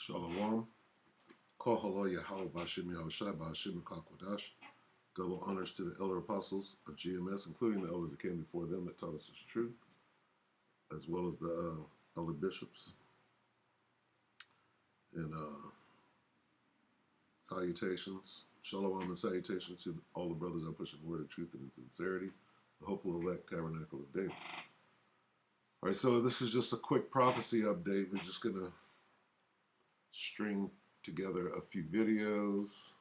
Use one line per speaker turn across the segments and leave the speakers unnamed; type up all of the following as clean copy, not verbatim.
Shalom. Kohalo Yahweh Bashim Yahushai Bashim Kakwadash. Double honors to the elder apostles of GMS, including the elders that came before them that taught us the truth, as well as the elder bishops. And salutations. Shalom and salutations to all the brothers that are pushing the word of truth and in sincerity, the hopeful elect tabernacle of David. All right, so this is just a quick prophecy update. We're just going to string together a few videos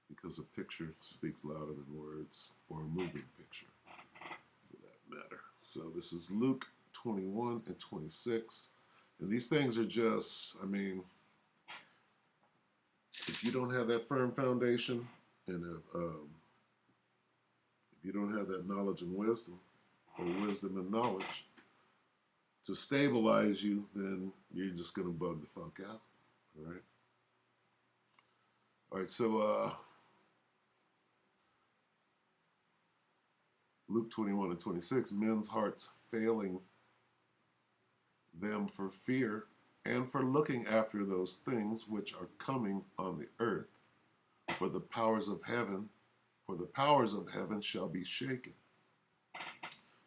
because a picture speaks louder than words, or a moving picture for that matter. So this is Luke 21 and 26. And these things are just, if you don't have that firm foundation, and if you don't have that knowledge and wisdom, or wisdom and knowledge to stabilize you, then you're just going to bug the fuck out. All right. All right. So Luke 21 and 26, men's hearts failing them for fear and for looking after those things which are coming on the earth. For the powers of heaven shall be shaken.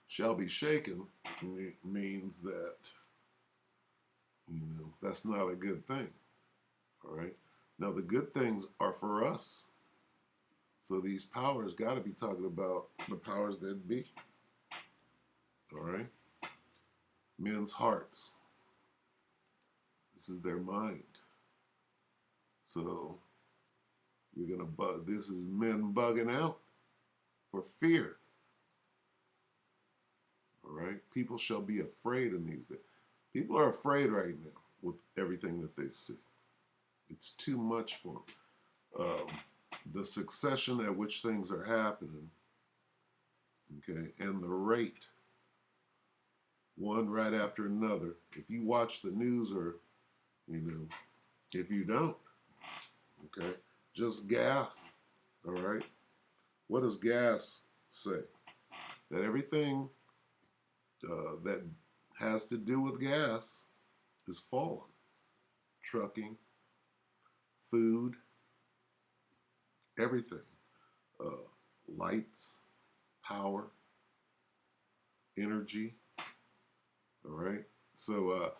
Shall be shaken means that, that's not a good thing. All right. Now, the good things are for us. So these powers got to be talking about the powers that be. All right. Men's hearts. This is their mind. So you're going to bug. This is men bugging out for fear. All right. People shall be afraid in these days. People are afraid right now with everything that they see. It's too much for them. The succession at which things are happening, okay, and the rate, one right after another. If you watch the news, or, if you don't, okay, just gas, all right? What does gas say? That everything that has to do with gas is falling. Trucking, food, everything. Lights, power, energy. All right. So let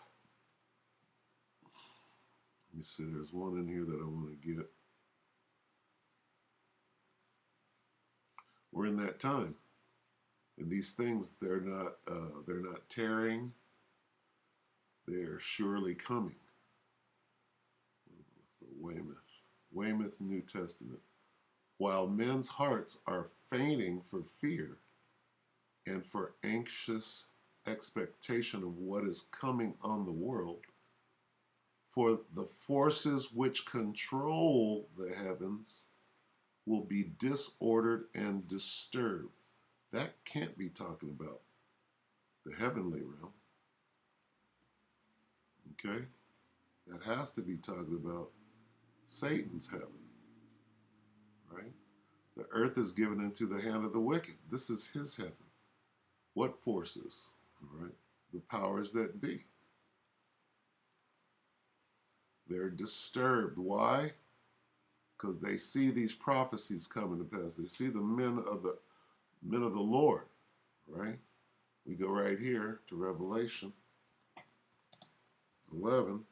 me see. There's one in here that I want to get. We're in that time, and these things they're not tearing. They're surely coming. Weymouth New Testament. While men's hearts are fainting for fear and for anxious expectation of what is coming on the world, for the forces which control the heavens will be disordered and disturbed. That can't be talking about the heavenly realm. Okay? That has to be talking about Satan's heaven. Right? The earth is given into the hand of the wicked. This is his heaven. What forces? All right? The powers that be. They're disturbed. Why? Because they see these prophecies coming to pass. They see the men of the Lord. Right? We go right here to Revelation 11.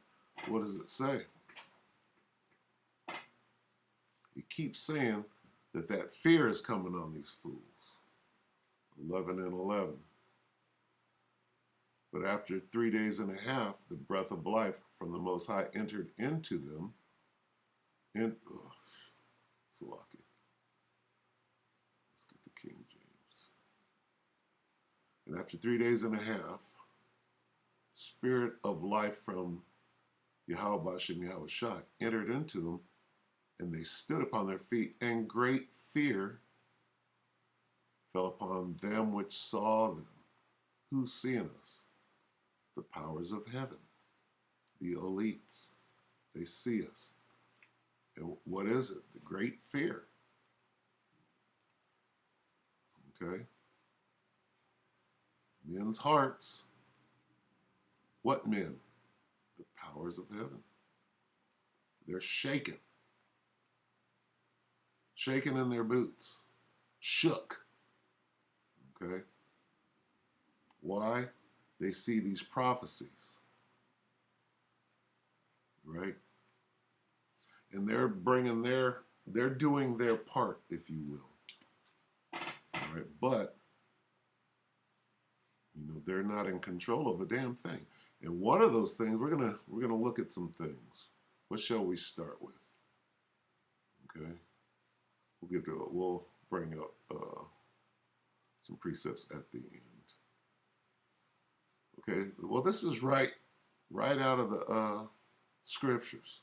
What does it say? He keeps saying that fear is coming on these fools. 11 and 11. But after 3 days and a half, the breath of life from the Most High entered into them. Salaki. Let's get the King James. And after 3 days and a half, spirit of life from Yahweh Bashim Yahushai entered into them, and they stood upon their feet, and great fear fell upon them which saw them. Who's seeing us? The powers of heaven, the elites. They see us. And what is it? The great fear. Okay? Men's hearts. What men? The powers of heaven. They're shaking in their boots, shook. Okay? Why? They see these prophecies, right? And they're doing their part, if you will. All right? But, they're not in control of a damn thing. And one of those things, we're gonna look at some things. What shall we start with? Okay? We'll bring up some precepts at the end. Okay, well, this is right out of the scriptures.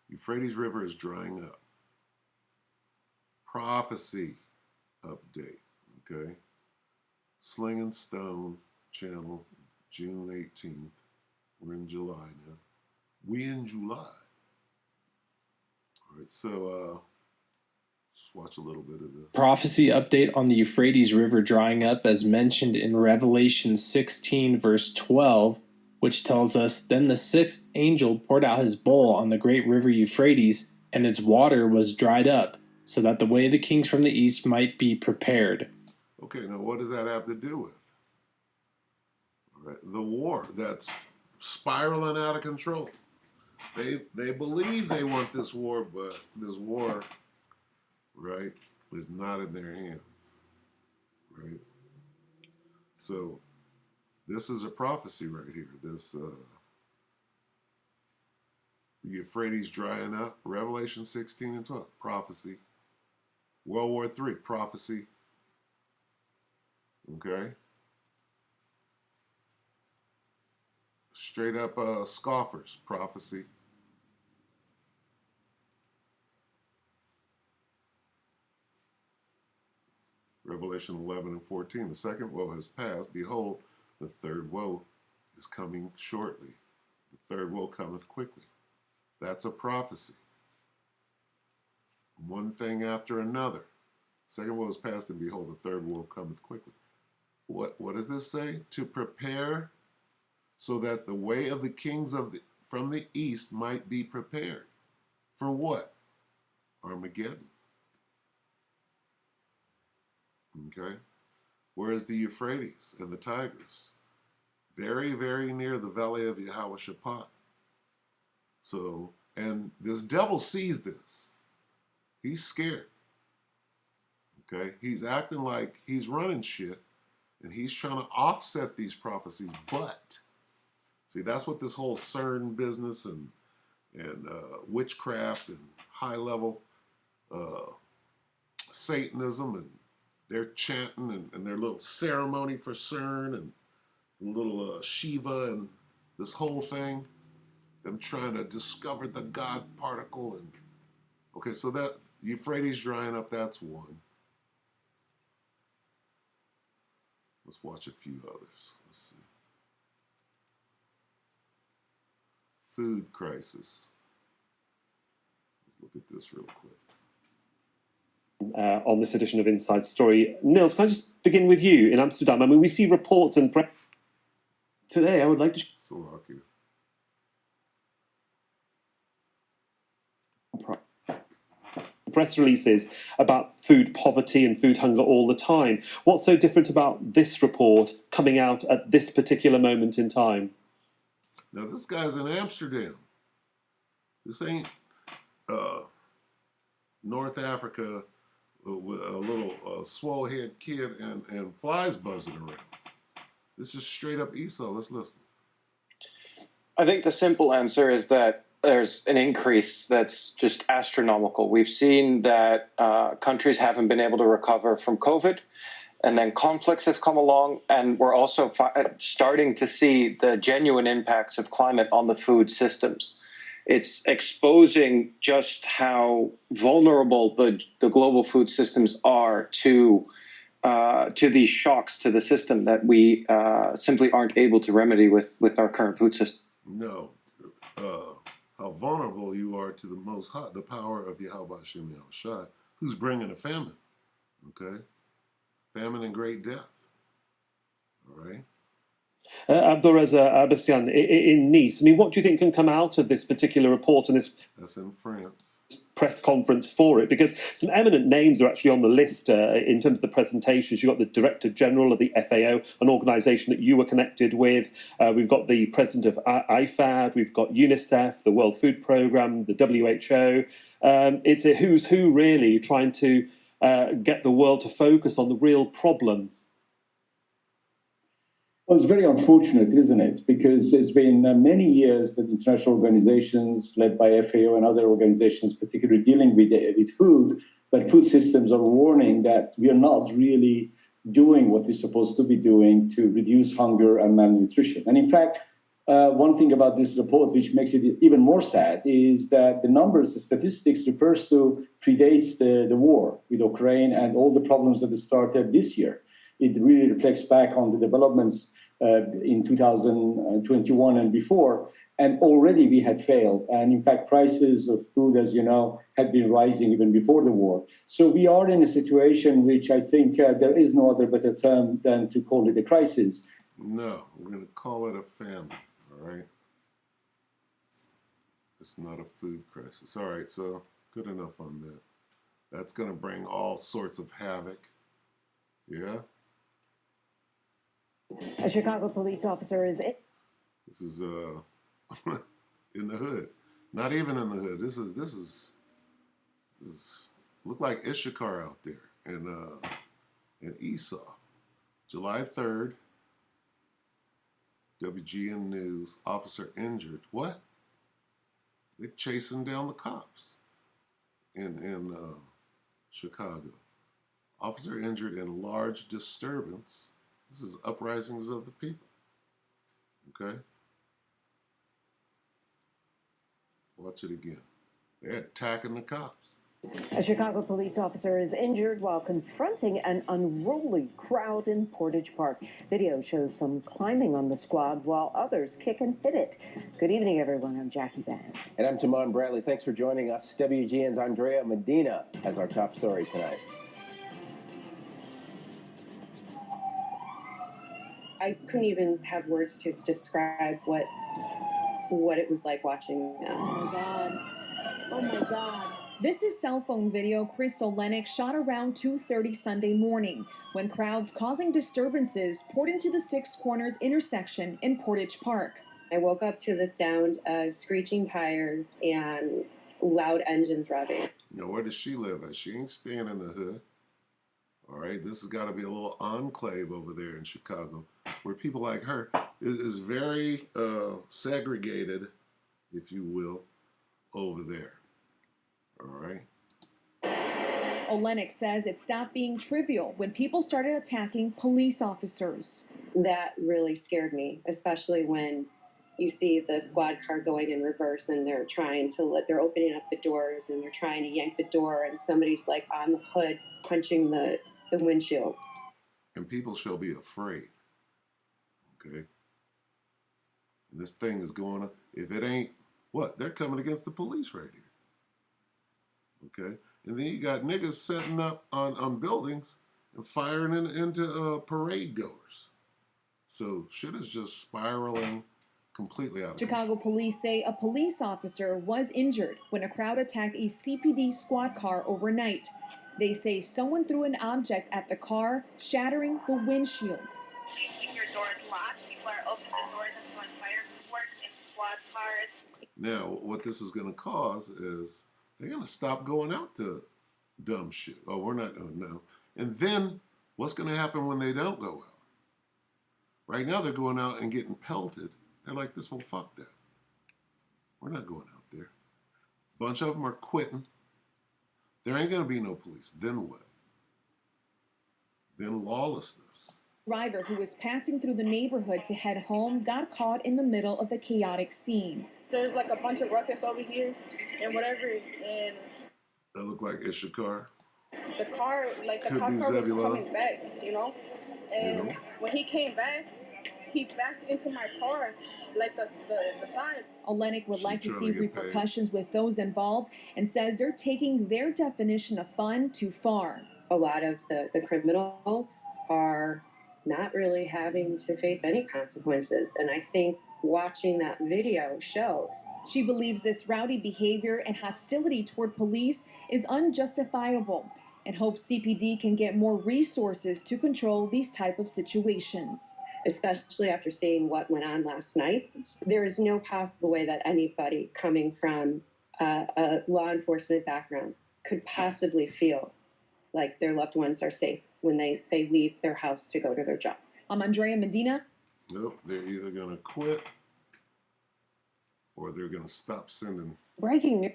Euphrates River is drying up. Prophecy update. Okay, Sling and Stone channel, June 18th. We're in July now. We in July. All right, so just watch a little bit of this.
Prophecy update on the Euphrates River drying up as mentioned in Revelation 16 verse 12, which tells us, "Then the sixth angel poured out his bowl on the great river Euphrates, and its water was dried up, so that the way of the kings from the east might be prepared."
Okay, now what does that have to do with? All right, the war that's spiraling out of control. They believe they want this war, but this war, right, is not in their hands, right? So this is a prophecy right here. This Euphrates drying up, Revelation 16 and 12, prophecy. World War III, prophecy. Okay? Straight up scoffers, prophecy. Revelation 11 and 14, the second woe has passed. Behold, the third woe is coming shortly. The third woe cometh quickly. That's a prophecy. One thing after another. Second woe is past, and behold, the third woe cometh quickly. What does this say? To prepare so that the way of the kings from the east might be prepared. For what? Armageddon. Okay? Where is the Euphrates and the Tigris? Very, very near the valley of Yehoshaphat. So, and this devil sees this. He's scared. Okay? He's acting like he's running shit, and he's trying to offset these prophecies. But, see, that's what this whole CERN business and witchcraft and high-level Satanism, and they're chanting and their little ceremony for CERN and little Shiva and this whole thing, them trying to discover the God particle. And okay, so that Euphrates drying up, that's one. Let's watch a few others. Let's see. Food crisis. Let's look at this real quick.
On this edition of Inside Story. Nils, can I just begin with you in Amsterdam? I mean, we see reports and today I would like to...
Slovakia.
Press releases about food poverty and food hunger all the time. What's so different about this report coming out at this particular moment in time?
Now, this guy's in Amsterdam. This ain't North Africa with a little swole-head kid and flies buzzing around. This is straight up Esau. Let's listen.
I think the simple answer is that there's an increase that's just astronomical. We've seen that countries haven't been able to recover from COVID, and then conflicts have come along, and we're also starting to see the genuine impacts of climate on the food systems. It's exposing just how vulnerable the global food systems are to these shocks to the system that we simply aren't able to remedy with our current food system.
No. How vulnerable you are to the Most High, the power of Yahweh Hashem Yahushai, who's bringing a famine, okay? Famine and great death, all right?
Abdurreza Abbasian, in Nice. I mean, what do you think can come out of this particular report and this
That's in France.
press conference for it? Because some eminent names are actually on the list in terms of the presentations. You've got the Director General of the FAO, an organisation that you were connected with. We've got the President of IFAD. We've got UNICEF, the World Food Programme, the WHO. It's a who's who, really, trying to get the world to focus on the real problem.
Well, it's very unfortunate, isn't it? Because it's been many years that international organizations led by FAO and other organizations, particularly dealing with food, but food systems are warning that we are not really doing what we're supposed to be doing to reduce hunger and malnutrition. And in fact, one thing about this report, which makes it even more sad, is that the numbers, the statistics refers to predates the war with Ukraine and all the problems that started this year. It really reflects back on the developments in 2021 and before, and already we had failed. And in fact, prices of food, as you know, had been rising even before the war. So we are in a situation which I think there is no other better term than to call it a crisis.
No, we're going to call it a famine, all right? It's not a food crisis. All right, so good enough on that. That's going to bring all sorts of havoc. Yeah?
A Chicago police officer is
This is in the hood. Not even in the hood. This is look like Issachar out there in Esau. July 3rd, WGN News, officer injured. What? They're chasing down the cops in Chicago. Officer injured in large disturbance. This is uprisings of the people. Okay? Watch it again. They're attacking the cops.
a Chicago police officer is injured while confronting an unruly crowd in Portage Park. Video shows some climbing on the squad while others kick and hit it. Good evening, everyone. I'm Jackie Bann.
And I'm Timon Bradley. Thanks for joining us. WGN's Andrea Medina has our top story tonight.
I couldn't even have words to describe what it was like watching that.
Oh my God. Oh my God. This is cell phone video Crystal Lennox shot around 2:30 Sunday morning when crowds causing disturbances poured into the Six Corners intersection in Portage Park.
I woke up to the sound of screeching tires and loud engines revving.
Now, where does she live at? She ain't staying in the hood. All right, this has got to be a little enclave over there in Chicago where people like her is very segregated, if you will, over there. All right.
Olenek says it stopped being trivial when people started attacking police officers.
That really scared me, especially when you see the squad car going in reverse and they're opening up the doors and they're trying to yank the door and somebody's like on the hood punching the windshield.
And people shall be afraid. Okay. And this thing is going on. If it ain't, what? They're coming against the police right here. Okay. And then you got niggas setting up on buildings and firing into parade goers. So shit is just spiraling completely out of
Chicago
control.
police say a police officer was injured when a crowd attacked a CPD squad car overnight. They say someone threw an object at the car, shattering the windshield.
Keep your doors locked. People are opening the doors and throwing fire support in squad cars.
Now, what this is going to cause is they're going to stop going out to dumb shit. Oh, we're not going to know. And then what's going to happen when they don't go out? Right now, they're going out and getting pelted. They're like this, well, fuck that. We're not going out there. A bunch of them are quitting. There ain't going to be no police. Then what? Then lawlessness.
Driver who was passing through the neighborhood to head home got caught in the middle of the chaotic scene.
There's like a bunch of ruckus over here and whatever, and
That looked like Issachar.
the car, like the
Could
cop
be
car was
Zebulon.
coming back, you know? And
You know?
when he came back, he backed into my car, like the side.
Olenek would
She
like to
trying
see
to get paid.
repercussions with those involved and says they're taking their definition of fun too far.
A lot of the criminals are not really having to face any consequences. And I think watching that video shows.
She believes this rowdy behavior and hostility toward police is unjustifiable and hopes CPD can get more resources to control these type of situations.
Especially after seeing what went on last night, there is no possible way that anybody coming from a law enforcement background could possibly feel like their loved ones are safe when they leave their house to go to their job.
I'm Andrea Medina.
Nope, they're either going to quit or they're going to stop sending
Breaking news.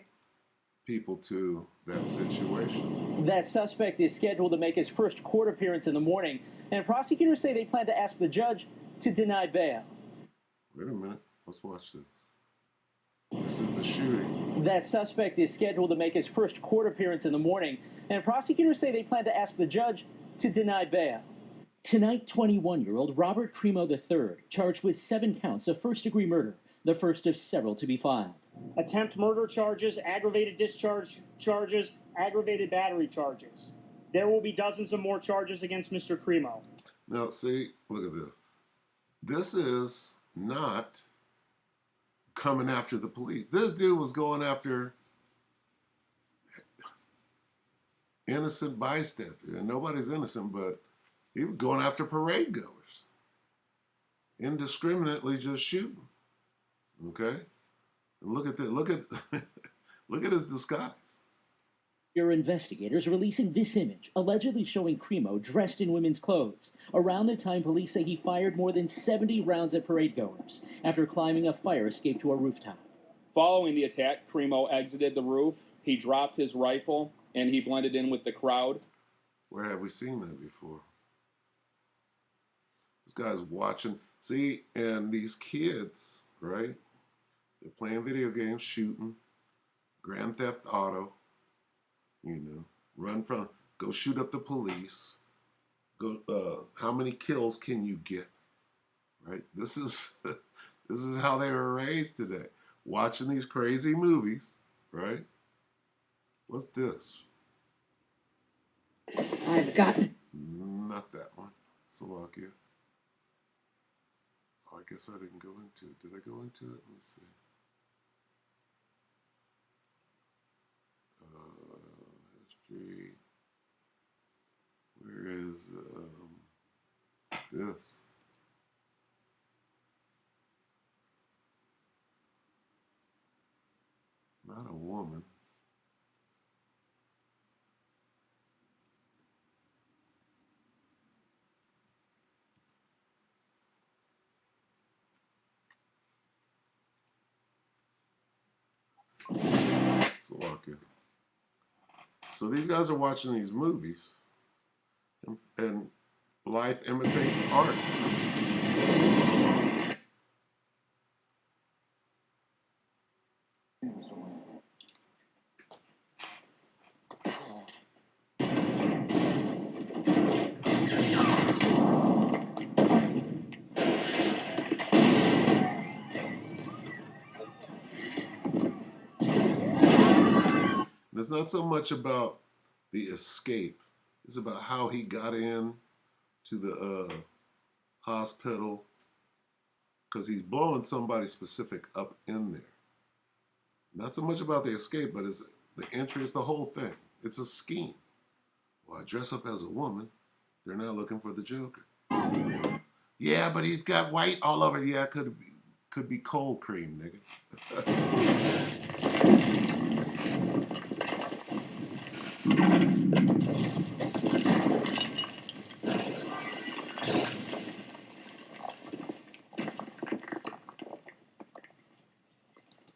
people to that situation.
That suspect is scheduled to make his first court appearance in the morning, and prosecutors say they plan to ask the judge to deny bail.
Wait a minute, let's watch this. This is the shooting.
That suspect is scheduled to make his first court appearance in the morning, and prosecutors say they plan to ask the judge to deny bail. Tonight, 21-year-old Robert Crimo III, charged with 7 counts of first-degree murder, the first of several to be filed.
Attempt murder charges, aggravated discharge charges, aggravated battery charges. There will be dozens of more charges against Mr. Crimo.
Now, see, look at this. This is not coming after the police. This dude was going after innocent bystander. And nobody's innocent, but he was going after parade goers. Indiscriminately just shooting. Okay? And look at this. Look at look at his disguise.
Your investigators releasing this image, allegedly showing Crimo dressed in women's clothes, around the time police say he fired more than 70 rounds at parade goers after climbing a fire escape to a rooftop.
Following the attack, Crimo exited the roof, he dropped his rifle, and he blended in with the crowd.
Where have we seen that before? This guy's watching. See, and these kids, right? They're playing video games, shooting, Grand Theft Auto, you know, go shoot up the police. How many kills can you get? Right? This is this is how they were raised today. Watching these crazy movies, right? What's this?
I've got.
Not that one. Slovakia. Oh, I guess I didn't go into it. Did I go into it? Let's see. History. Where is this? Not a woman. Slovakia. So these guys are watching these movies, and life imitates art. And it's not so much about the escape. It's about how he got in to the hospital, because he's blowing somebody specific up in there. Not so much about the escape, but it's the entry, it's the whole thing. It's a scheme. Well, I dress up as a woman. They're not looking for the Joker. Yeah, but he's got white all over. Yeah, could be cold cream, nigga.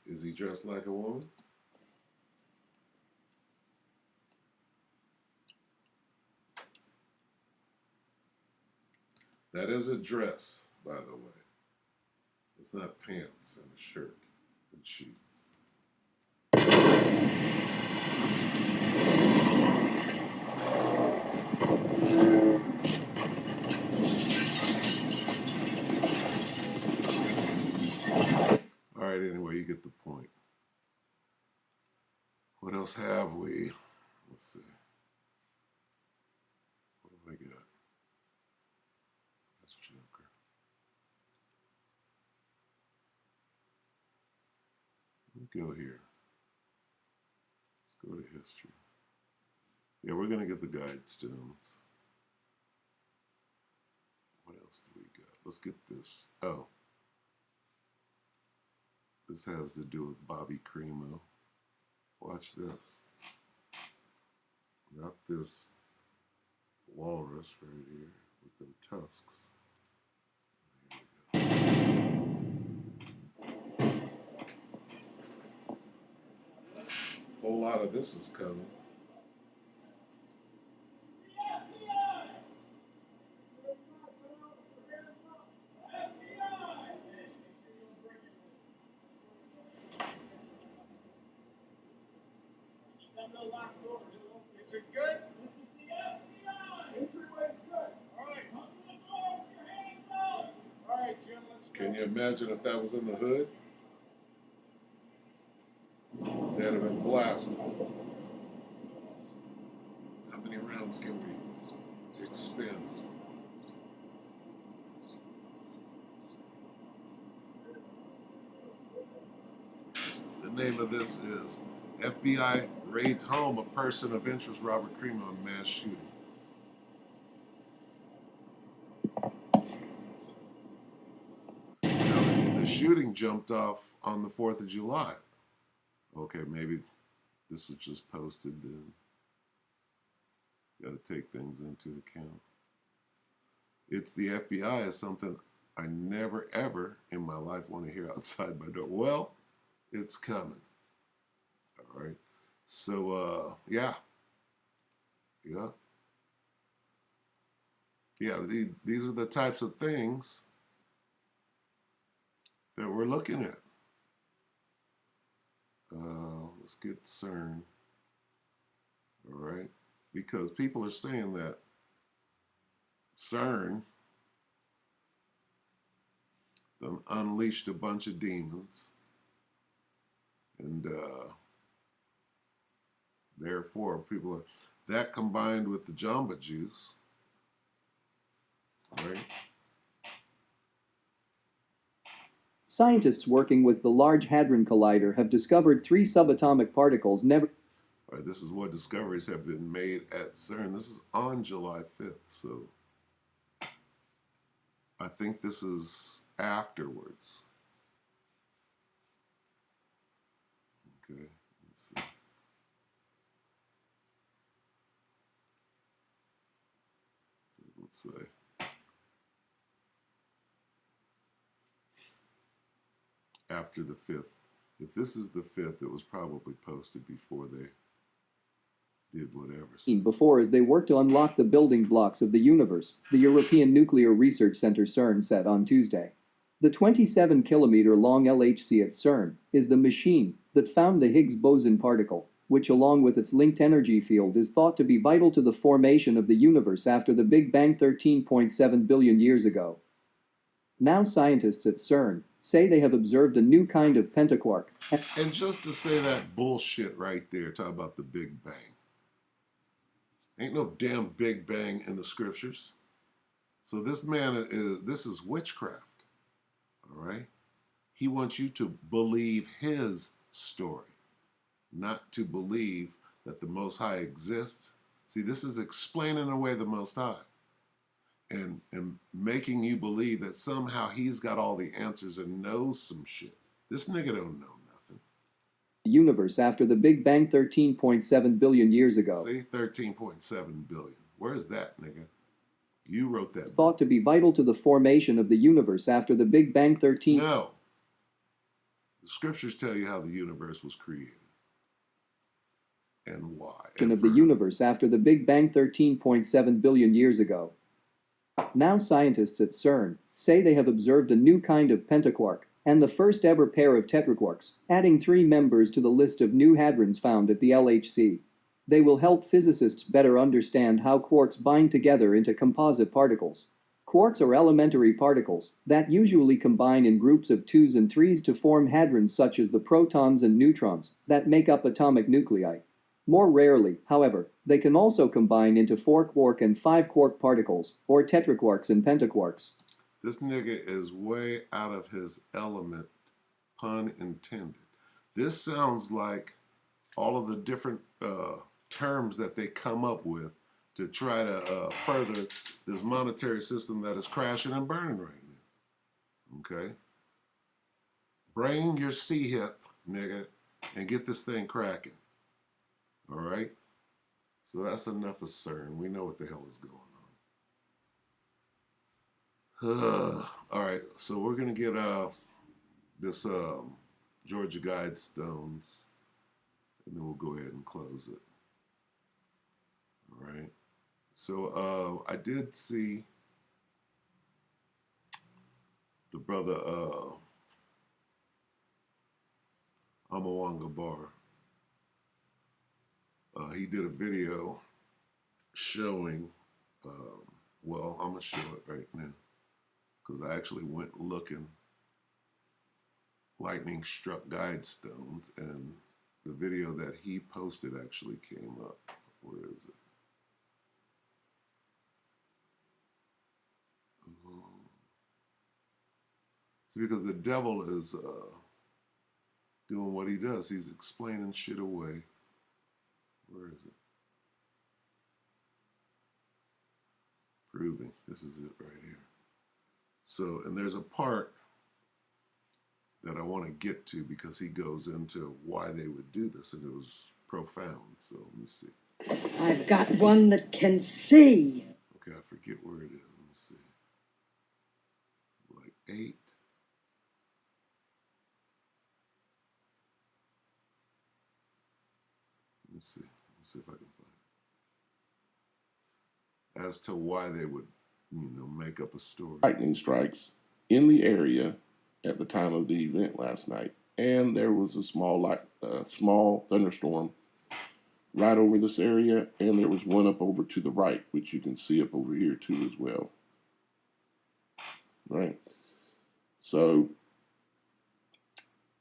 Is he dressed like a woman? That is a dress, by the way. It's not pants and a shirt and shoes. All right, anyway, you get the point. What else have we? Let's see. What have I got? Go here. Let's go to history. Yeah, we're going to get the guide stones. What else do we got? Let's get this. Oh. This has to do with Bobby Cremo. Watch this. Got this walrus right here with them tusks. A whole lot of this is coming.
Is it good? Entryway's good. All right. All right, Jim, let's go.
Can you imagine if that was in the hood? That'd have been blasted. How many rounds can we expend? The name of this is FBI raids home of person of interest Robert Cremo in mass shooting. Now, the shooting jumped off on the 4th of July. Okay, maybe this was just posted then. Got to take things into account. It's the FBI is something I never ever in my life want to hear outside my door. Well, it's coming. All right. So, yeah. These are the types of things that we're looking at. Let's get CERN. All right. Because people are saying that CERN done unleashed a bunch of demons. And therefore, people are, that combined with the Jamba Juice, right?
Scientists working with the Large Hadron Collider have discovered 3 subatomic particles never...
All right, this is what discoveries have been made at CERN. This is on July 5th, so I think this is afterwards. Okay, let's see. Let's say. After the 5th. If this is the 5th, it was probably posted before they did whatever.
Before as they work to unlock the building blocks of the universe, the European Nuclear Research Center CERN said on Tuesday. The 27-kilometer-long LHC at CERN is the machine that found the Higgs boson particle, which along with its linked energy field is thought to be vital to the formation of the universe after the Big Bang 13.7 billion years ago. Now scientists at CERN say they have observed a new kind of pentaquark.
And just to say that bullshit right there, talk about the Big Bang. Ain't no damn Big Bang in the scriptures. So this man this is witchcraft. All right? He wants you to believe his story, not to believe that the Most High exists. See, this is explaining away the Most High and making you believe that somehow he's got all the answers and knows some shit. This nigga don't know nothing.
Universe after the Big Bang 13.7 billion years ago.
See, 13.7 billion. Where's that, nigga? You wrote that.
Thought to be vital to the formation of the universe after the Big Bang 13.
No. The scriptures tell you how the universe was created. And why. And
of the universe after the Big Bang 13.7 billion years ago. Now scientists at CERN say they have observed a new kind of pentaquark, and the first ever pair of tetraquarks, adding 3 members to the list of new hadrons found at the LHC. They will help physicists better understand how quarks bind together into composite particles. Quarks are elementary particles that usually combine in groups of 2s and 3s to form hadrons such as the protons and neutrons that make up atomic nuclei. More rarely, however, they can also combine into 4-quark and 5-quark particles, or tetraquarks and pentaquarks.
This nigga is way out of his element, pun intended. This sounds like all of the different terms that they come up with to try to further this monetary system that is crashing and burning right now. Okay? Bring your C-hip, nigga, and get this thing cracking. All right? So that's enough of CERN. We know what the hell is going on. All right, so we're going to get this Georgia Guidestones, and then we'll go ahead and close it. All right. So I did see the brother Amawanga Bar. He did a video showing, well, I'm going to show it right now because I actually went looking lightning struck Guidestones, and the video that he posted actually came up. Where is it? It's because the devil is doing what he does. He's explaining shit away. Where is it? Proving. This is it right here. So, and there's a part that I want to get to because he goes into why they would do this, and it was profound. So let me see.
I've got one that can see.
Okay, I forget where it is. Let me see. Like 8. Let me see. Let's see if I can find it. As to why they would, make up a story.
Lightning strikes in the area at the time of the event last night, and there was a small thunderstorm right over this area, and there was one up over to the right, which you can see up over here too as well. Right. So,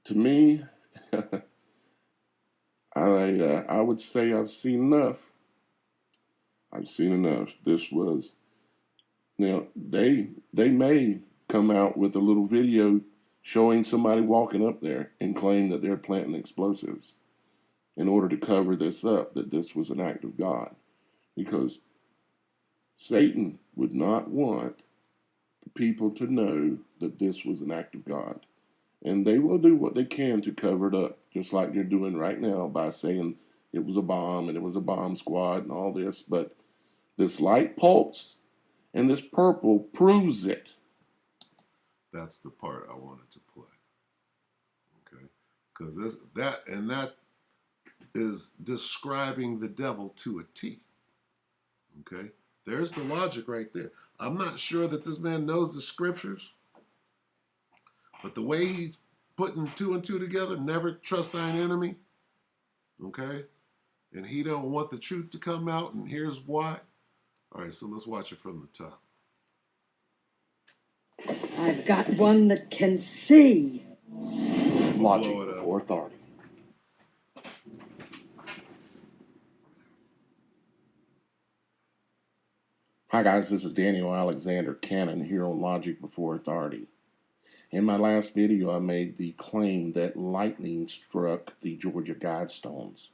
to me, I would say I've seen enough. I've seen enough. This was, they may come out with a little video showing somebody walking up there and claim that they're planting explosives in order to cover this up, that this was an act of God. Because Satan would not want the people to know that this was an act of God. And they will do what they can to cover it up, just like they're doing right now by saying it was a bomb and it was a bomb squad and all this. But this light pulse and this purple proves it.
That's the part I wanted to play. Okay? Because that is describing the devil to a T. Okay? There's the logic right there. I'm not sure that this man knows the scriptures, but the way he's putting 2 and 2 together, never trust thine enemy. Okay? And he don't want the truth to come out, and here's why. All right, so let's watch it from the top.
I've got one that can see.
Logic before authority. Hi guys, this is Daniel Alexander Cannon here on Logic Before Authority. In my last video, I made the claim that lightning struck the Georgia Guidestones.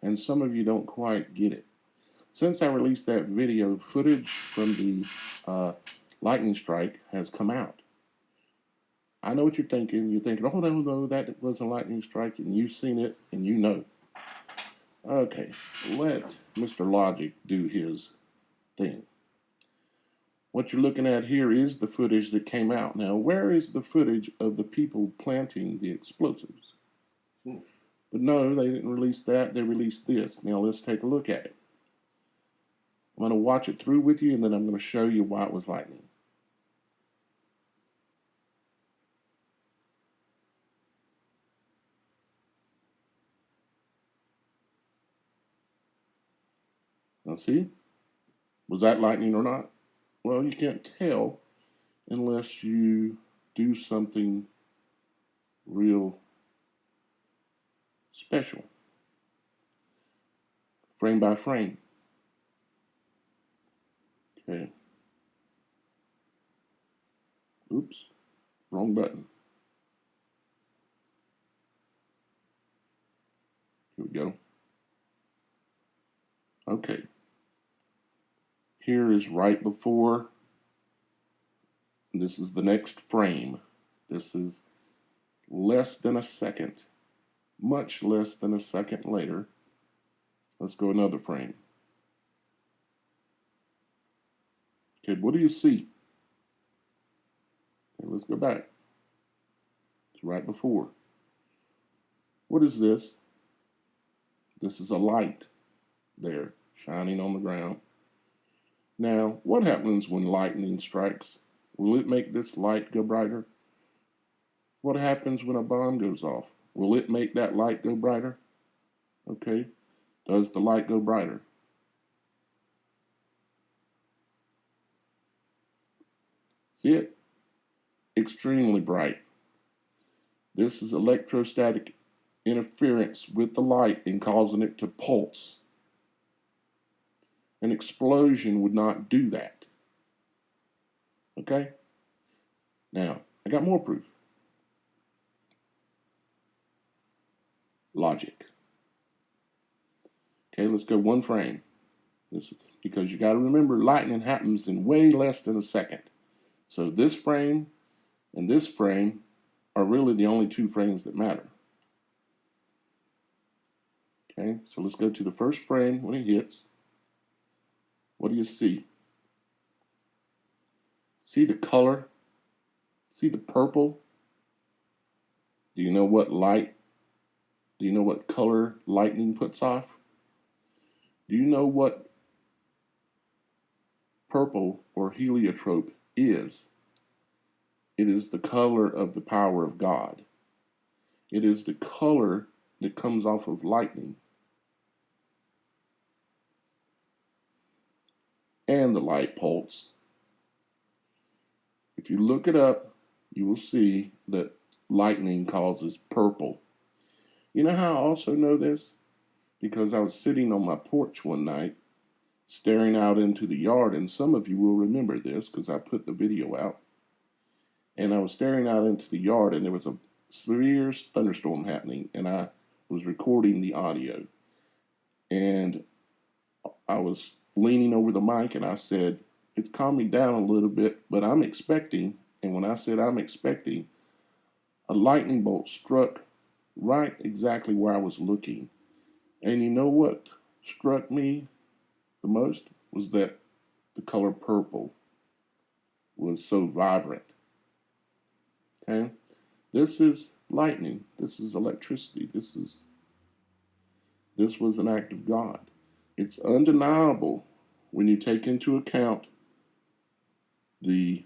And some of you don't quite get it. Since I released that video, footage from the lightning strike has come out. I know what you're thinking. You're thinking, oh, no, that was a lightning strike, and you've seen it, and you know. Okay, let Mr. Logic do his thing. What you're looking at here is the footage that came out. Now, where is the footage of the people planting the explosives? But no, they didn't release that. They released this. Now, let's take a look at it. I'm going to watch it through with you, and then I'm going to show you why it was lightning. Now, see? Was that lightning or not? Well, you can't tell unless you do something real special. Frame by frame. Okay. Oops. Wrong button. Here we go. Okay. Here is right before. This is the next frame. This is less than a second. Much less than a second later. Let's go another frame. Okay, what do you see? Okay, let's go back. It's right before. What is this? This is a light there, shining on the ground. Now, what happens when lightning strikes? Will it make this light go brighter? What happens when a bomb goes off? Will it make that light go brighter? Okay. Does the light go brighter? See it? Extremely bright. This is electrostatic interference with the light and causing it to pulse. An explosion would not do that. Okay? Now, I got more proof. Logic. Okay, let's go one frame. Because you got to remember, lightning happens in way less than a second. So this frame and this frame are really the only two frames that matter. Okay, so let's go to the first frame when it hits. What do you see? See the color? See the purple? Do you know what light? Do you know what color lightning puts off? Do you know what purple or heliotrope is? It is the color of the power of God. It is the color that comes off of lightning. And the light pulse. If you look it up, you will see that lightning causes purple. You know how I also know this? Because I was sitting on my porch one night, staring out into the yard, and some of you will remember this because I put the video out. And I was staring out into the yard, and there was a severe thunderstorm happening, and I was recording the audio. And I was leaning over the mic, and I said, it's calming down a little bit, but I'm expecting, and when I said I'm expecting, a lightning bolt struck right exactly where I was looking. And you know what struck me the most was that the color purple was so vibrant. Okay? This is lightning. This is electricity. This was an act of God. It's undeniable when you take into account the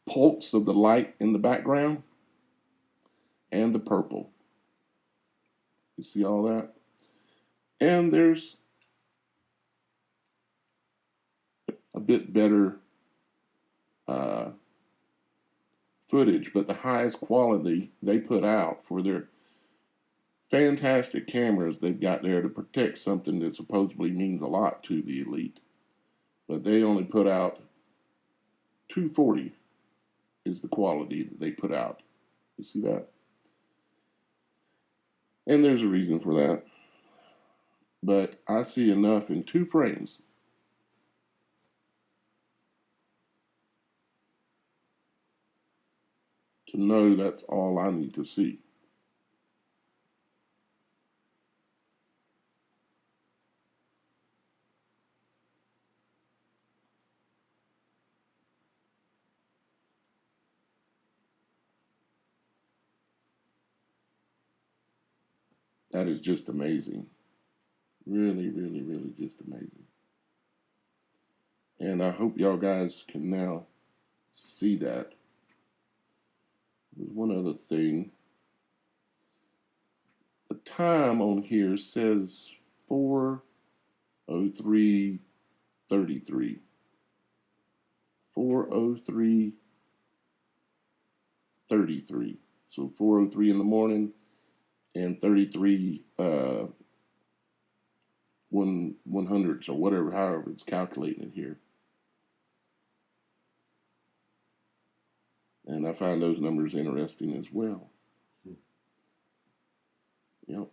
pulse of the light in the background and the purple. You see all that? And there's a bit better footage, but the highest quality they put out for their fantastic cameras they've got there to protect something that supposedly means a lot to the elite. But they only put out 240 is the quality that they put out. You see that? And there's a reason for that. But I see enough in 2 frames to know that's all I need to see. That is just amazing. Really, really, really just amazing. And I hope y'all guys can now see that. There's one other thing. The time on here says 4:03:33. 4:03:33. So 4:03 in the morning and 33 100s or whatever, however it's calculating it here. And I find those numbers interesting as well. Yep.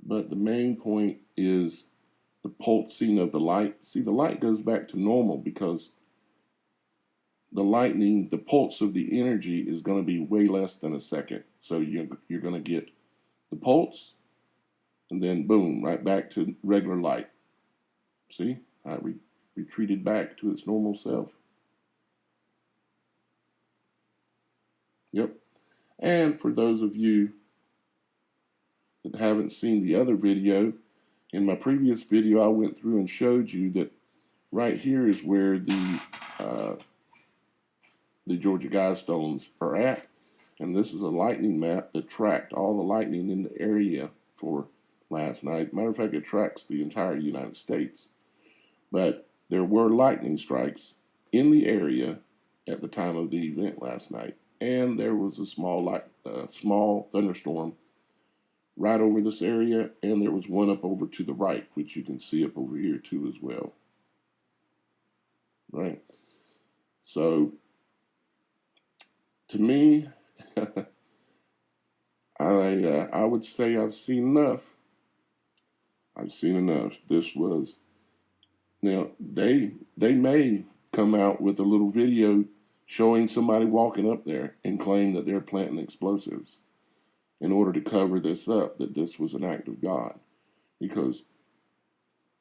But the main point is the pulsing of the light. See, the light goes back to normal because the lightning, the pulse of the energy is going to be way less than a second. So you're going to get the pulse and then boom, right back to regular light. See, I retreated back to its normal self. Yep. And for those of you that haven't seen the other video, in my previous video, I went through and showed you that right here is where the Georgia Guidestones are at. And this is a lightning map that tracked all the lightning in the area for last night. Matter of fact, it tracks the entire United States. But there were lightning strikes in the area at the time of the event last night. And there was a small thunderstorm right over this area, and there was one up over to the right, which you can see up over here too as well. Right? So, to me, I would say I've seen enough. I've seen enough. This was, now, they may come out with a little video showing somebody walking up there and claim that they're planting explosives in order to cover this up, that this was an act of God. Because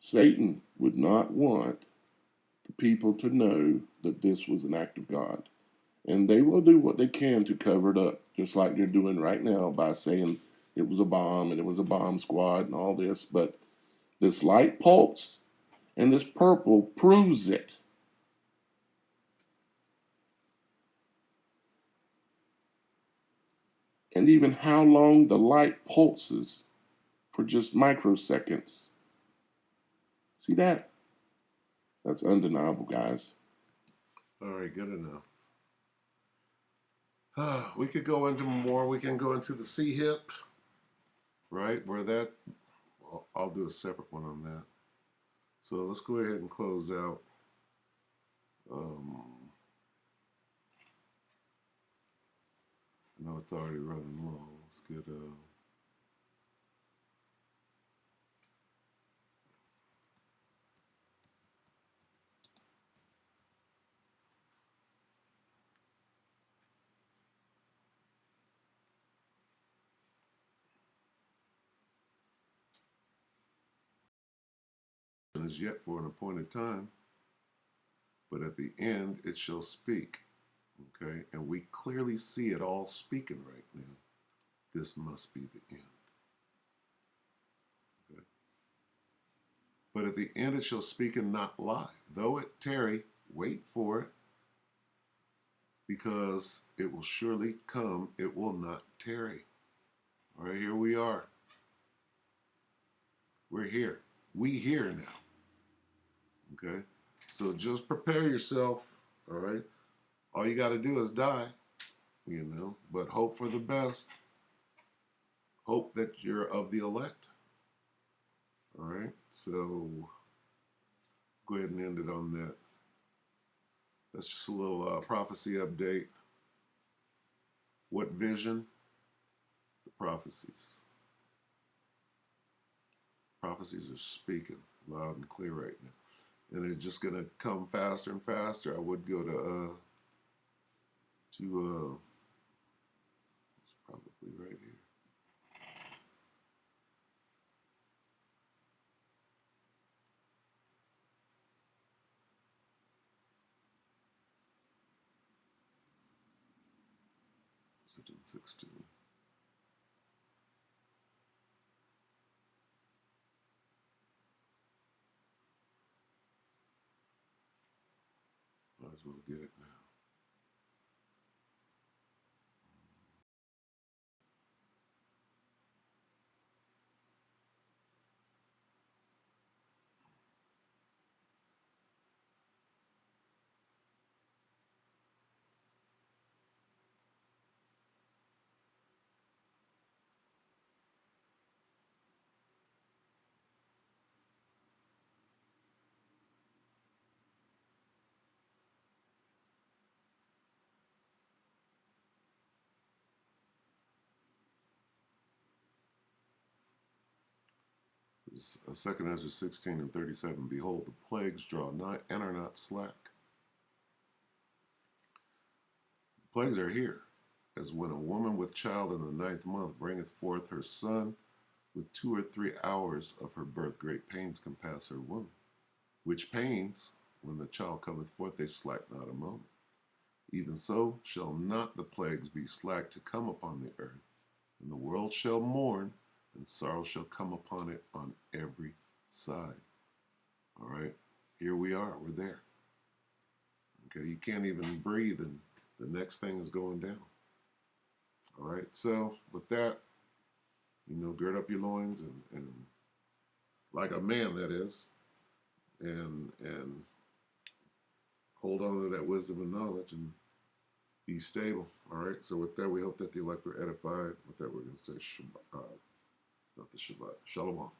Satan would not want the people to know that this was an act of God. And they will do what they can to cover it up, just like they're doing right now by saying it was a bomb and it was a bomb squad and all this. But this light pulse and this purple proves it. And even how long the light pulses for just microseconds. See that? That's undeniable, guys.
All right, good enough. We could go into more. We can go into the C-HIP, right? Where that, well, I'll do a separate one on that. So let's go ahead and close out. I know it's already running long. Let's get is yet for an appointed time, but at the end it shall speak. Okay, and we clearly see it all speaking right now. This must be the end. Okay. But at the end it shall speak and not lie. Though it tarry, wait for it, because it will surely come, it will not tarry. All right, here we are. We're here. We here now. Okay, so just prepare yourself. All right, all you got to do is die, you know, but hope for the best. Hope that you're of the elect. All right, so go ahead and end it on that. That's just a little prophecy update. What vision? The prophecies. Prophecies are speaking loud and clear right now. And it's just going to come faster and faster. I would go to it's probably right here. Is it in 16? Might as well get it now. 2 Ezra 16 and 37. Behold, the plagues draw nigh and are not slack. The plagues are here, as when a woman with child in the 9th month bringeth forth her son, with 2 or 3 hours of her birth great pains compass her womb. Which pains, when the child cometh forth, they slack not a moment. Even so shall not the plagues be slack to come upon the earth, and the world shall mourn, and sorrow shall come upon it on every side. All right, here we are, we're there. Okay, you can't even breathe, and the next thing is going down. All right, so with that, gird up your loins and like a man, that is, and hold on to that wisdom and knowledge and be stable. All right. So with that, we hope that the elect were edified. With that, we're going to say Shabbat. It's not the Shabbat. Shalom.